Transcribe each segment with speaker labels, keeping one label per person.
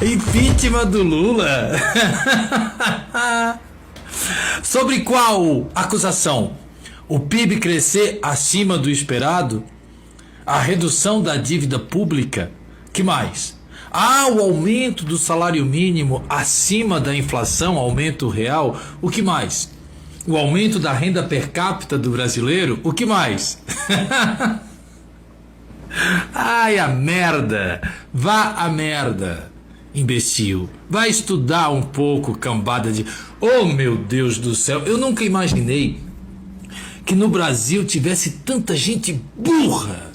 Speaker 1: Impeachment do Lula. Sobre qual acusação? O PIB crescer acima do esperado? A redução da dívida pública? Que mais? O aumento do salário mínimo acima da inflação, aumento real? O que mais? O aumento da renda per capita do brasileiro? O que mais? Ai, a merda! Vá a merda, imbecil. Vai estudar um pouco, cambada de... Oh, meu Deus do céu, eu nunca imaginei que no Brasil tivesse tanta gente burra.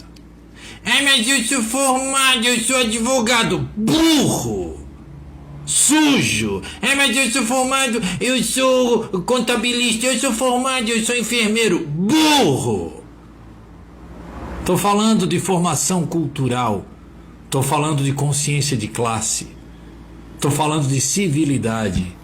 Speaker 1: Mas eu sou formado, eu sou advogado. Burro! Sujo! Mas eu sou formado, eu sou contabilista, eu sou formado, eu sou enfermeiro. Burro! Tô falando de formação cultural. Tô falando de consciência de classe. Tô falando de civilidade.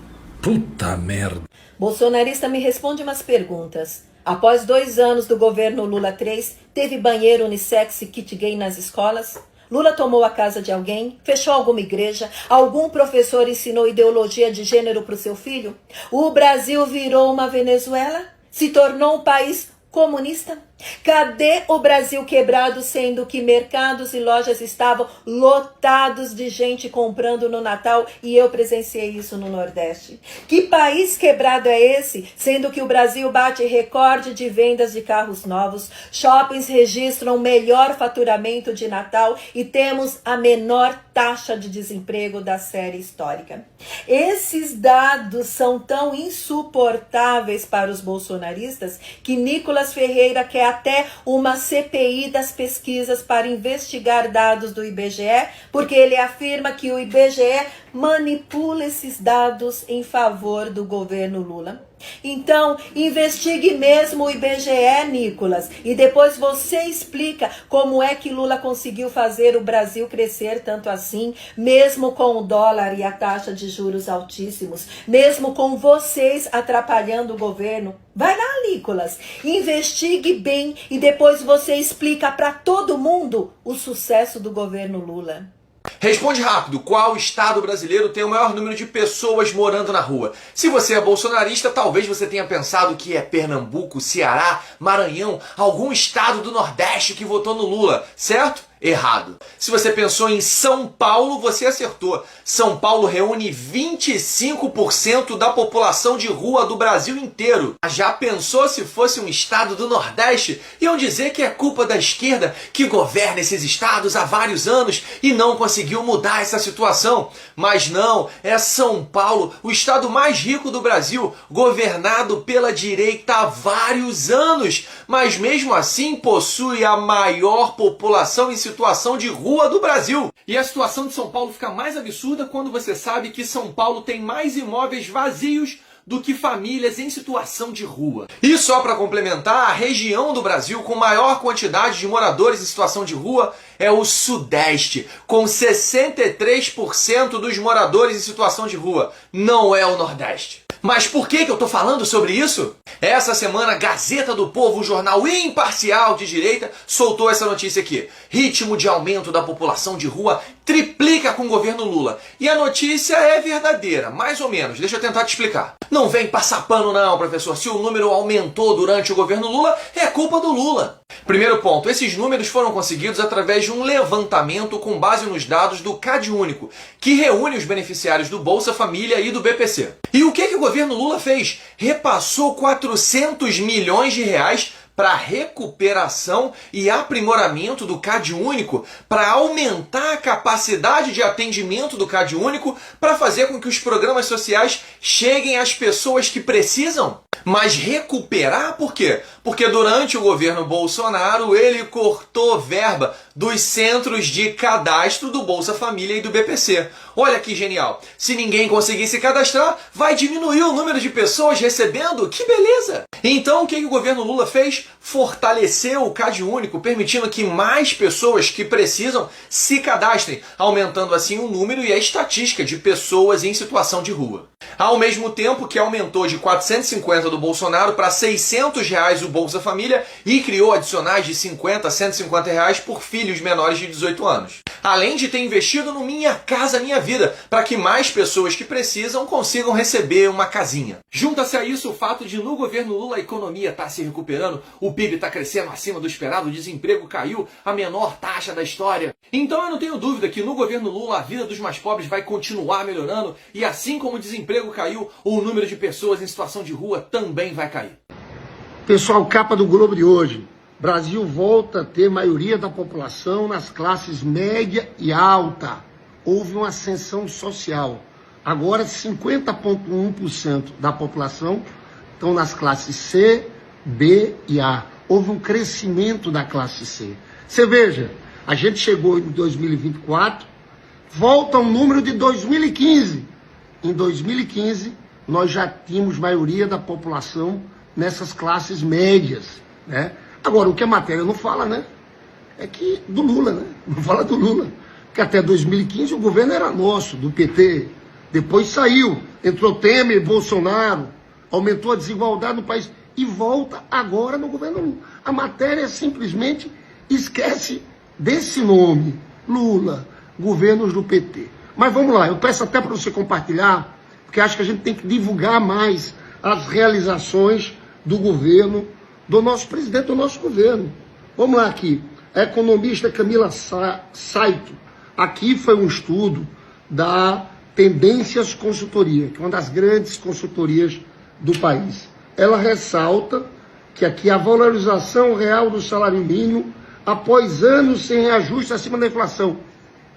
Speaker 1: Puta merda.
Speaker 2: Bolsonarista, me responde umas perguntas. Após 2 anos do governo Lula 3, teve banheiro unissex e kit gay nas escolas? Lula tomou a casa de alguém? Fechou alguma igreja? Algum professor ensinou ideologia de gênero para o seu filho? O Brasil virou uma Venezuela? Se tornou um país comunista? Cadê o Brasil quebrado, sendo que mercados e lojas estavam lotados de gente comprando no Natal, e eu presenciei isso no Nordeste? Que país quebrado é esse, sendo que o Brasil bate recorde de vendas de carros novos, shoppings registram o melhor faturamento de Natal e temos a menor taxa de desemprego da série histórica? Esses dados são tão insuportáveis para os bolsonaristas que Nicolas Ferreira quer até uma CPI das pesquisas para investigar dados do IBGE, porque ele afirma que o IBGE manipula esses dados em favor do governo Lula. Então, investigue mesmo o IBGE, Nicolas, e depois você explica como é que Lula conseguiu fazer o Brasil crescer tanto assim, mesmo com o dólar e a taxa de juros altíssimos, mesmo com vocês atrapalhando o governo. Vai lá, Nicolas, investigue bem e depois você explica para todo mundo o sucesso do governo Lula.
Speaker 3: Responde rápido, qual estado brasileiro tem o maior número de pessoas morando na rua? Se você é bolsonarista, talvez você tenha pensado que é Pernambuco, Ceará, Maranhão, algum estado do Nordeste que votou no Lula, certo? Errado. Se você pensou em São Paulo, você acertou. São Paulo reúne 25% da população de rua do Brasil inteiro. Já pensou se fosse um estado do Nordeste? Iam dizer que é culpa da esquerda que governa esses estados há vários anos e não conseguiu mudar essa situação. Mas não, é São Paulo, o estado mais rico do Brasil, governado pela direita há vários anos, mas mesmo assim possui a maior população em situação de rua do Brasil. E a situação de São Paulo fica mais absurda quando você sabe que São Paulo tem mais imóveis vazios do que famílias em situação de rua. E só para complementar, a região do Brasil com maior quantidade de moradores em situação de rua é o Sudeste, com 63% dos moradores em situação de rua. Não é o Nordeste. Mas por que eu tô falando sobre isso? Essa semana, a Gazeta do Povo, um jornal imparcial de direita, soltou essa notícia aqui. Ritmo de aumento da população de rua triplica com o governo Lula. E a notícia é verdadeira, mais ou menos. Deixa eu tentar te explicar. Não vem passar pano não, professor. Se o número aumentou durante o governo Lula, é culpa do Lula. Primeiro ponto, esses números foram conseguidos através de um levantamento com base nos dados do CadÚnico, que reúne os beneficiários do Bolsa Família e do BPC. E o que o governo Lula fez? Repassou 400 milhões de reais para recuperação e aprimoramento do CadÚnico, para aumentar a capacidade de atendimento do CadÚnico, para fazer com que os programas sociais cheguem às pessoas que precisam. Mas recuperar por quê? Porque durante o governo Bolsonaro ele cortou verba dos centros de cadastro do Bolsa Família e do BPC. Olha que genial! Se ninguém conseguir se cadastrar, vai diminuir o número de pessoas recebendo? Que beleza! Então o que o governo Lula fez? Fortaleceu o CadÚnico, permitindo que mais pessoas que precisam se cadastrem, aumentando assim o número e a estatística de pessoas em situação de rua. Ao mesmo tempo que aumentou de 450 do Bolsonaro para 600 reais o Bolsa Família e criou adicionais de 50 a 150 reais por filhos menores de 18 anos. Além de ter investido no Minha Casa Minha Vida, para que mais pessoas que precisam consigam receber uma casinha. Junta-se a isso o fato de no governo Lula a economia está se recuperando, o PIB está crescendo acima do esperado, o desemprego caiu, a menor taxa da história. Então eu não tenho dúvida que no governo Lula a vida dos mais pobres vai continuar melhorando e assim como o desemprego caiu, o número de pessoas em situação de rua também vai cair.
Speaker 4: Pessoal, capa do Globo de hoje. Brasil volta a ter maioria da população nas classes média e alta. Houve uma ascensão social. Agora 50,1% da população estão nas classes C, B e A. Houve um crescimento da classe C. Você veja, a gente chegou em 2024, volta ao número de 2015. Em 2015, nós já tínhamos maioria da população nessas classes médias, né? Agora, o que a matéria não fala, né? É que do Lula, né? Não fala do Lula. Porque até 2015 o governo era nosso, do PT. Depois saiu, entrou Temer, Bolsonaro, aumentou a desigualdade no país e volta agora no governo Lula. A matéria simplesmente esquece desse nome, Lula, governos do PT. Mas vamos lá, eu peço até para você compartilhar, porque acho que a gente tem que divulgar mais as realizações do governo, do nosso presidente, do nosso governo. Vamos lá aqui, a economista Camila Saito, aqui foi um estudo da Tendências Consultoria, que é uma das grandes consultorias do país. Ela ressalta que aqui a valorização real do salário mínimo após anos sem reajuste acima da inflação,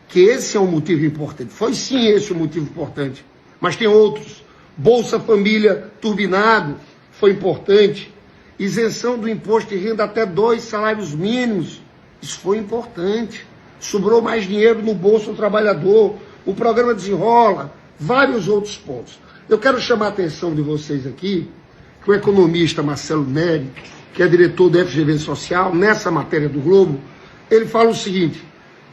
Speaker 4: que esse é um motivo importante. Foi sim esse o motivo importante, mas tem outros. Bolsa Família turbinado foi importante. Isenção do imposto de renda até 2 salários mínimos, isso foi importante. Sobrou mais dinheiro no bolso do trabalhador, o programa Desenrola, vários outros pontos. Eu quero chamar a atenção de vocês aqui, que o economista Marcelo Neri, que é diretor do FGV Social, nessa matéria do Globo, ele fala o seguinte: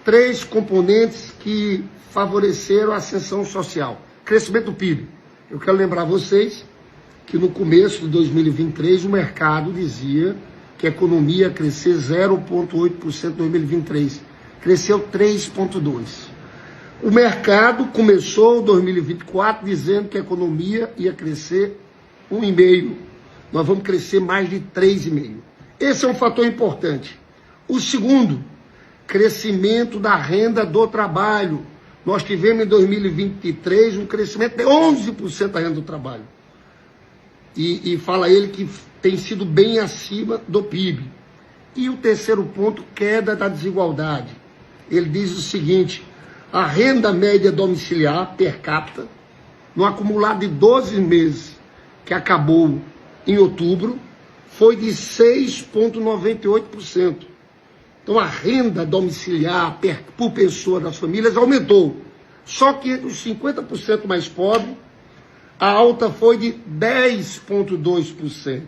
Speaker 4: 3 componentes que favoreceram a ascensão social. Crescimento do PIB. Eu quero lembrar vocês que no começo de 2023 o mercado dizia que a economia ia crescer 0,8% em 2023. Cresceu 3,2%. O mercado começou 2024 dizendo que a economia ia crescer 1,5%. Nós vamos crescer mais de 3,5%. Esse é um fator importante. O segundo, crescimento da renda do trabalho. Nós tivemos em 2023 um crescimento de 11% da renda do trabalho. E fala ele que tem sido bem acima do PIB. E o terceiro ponto, queda da desigualdade. Ele diz o seguinte: a renda média domiciliar per capita, no acumulado de 12 meses, que acabou em outubro, foi de 6,98%. Então a renda domiciliar por pessoa das famílias aumentou. Só que entre os 50% mais pobres, a alta foi de 10,2%.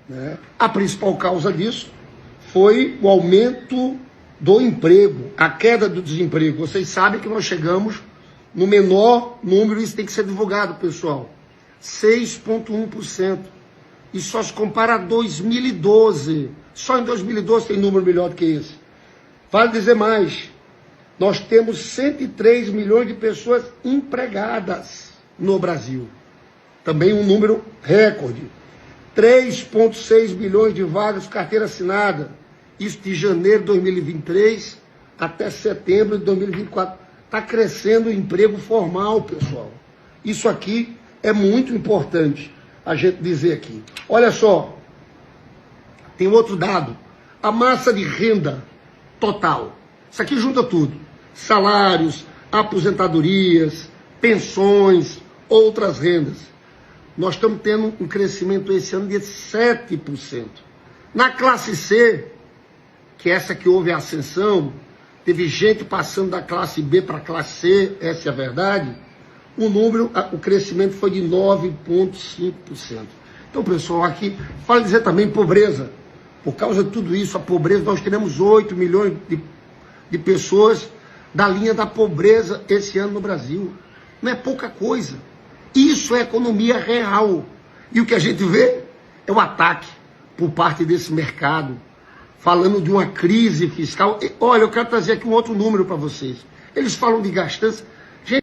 Speaker 4: Né? A principal causa disso foi o aumento do emprego, a queda do desemprego. Vocês sabem que nós chegamos no menor número, isso tem que ser divulgado, pessoal, 6,1%. E só se compara a 2012. Só em 2012 tem número melhor do que esse. Vale dizer mais, nós temos 103 milhões de pessoas empregadas no Brasil. Também um número recorde. 3,6 milhões de vagas de carteira assinada. Isso de janeiro de 2023 até setembro de 2024. Está crescendo o emprego formal, pessoal. Isso aqui é muito importante a gente dizer aqui. Olha só, tem outro dado. A massa de renda total. Isso aqui junta tudo. Salários, aposentadorias, pensões, outras rendas. Nós estamos tendo um crescimento esse ano de 7%. Na classe C, que é essa que houve a ascensão, teve gente passando da classe B para a classe C, essa é a verdade, o crescimento foi de 9,5%. Então, pessoal, aqui, vale dizer também pobreza. Por causa de tudo isso, a pobreza, nós teremos 8 milhões de pessoas da linha da pobreza esse ano no Brasil. Não é pouca coisa. Isso é economia real. E o que a gente vê é o ataque por parte desse mercado, falando de uma crise fiscal. E, olha, eu quero trazer aqui um outro número para vocês. Eles falam de gastança.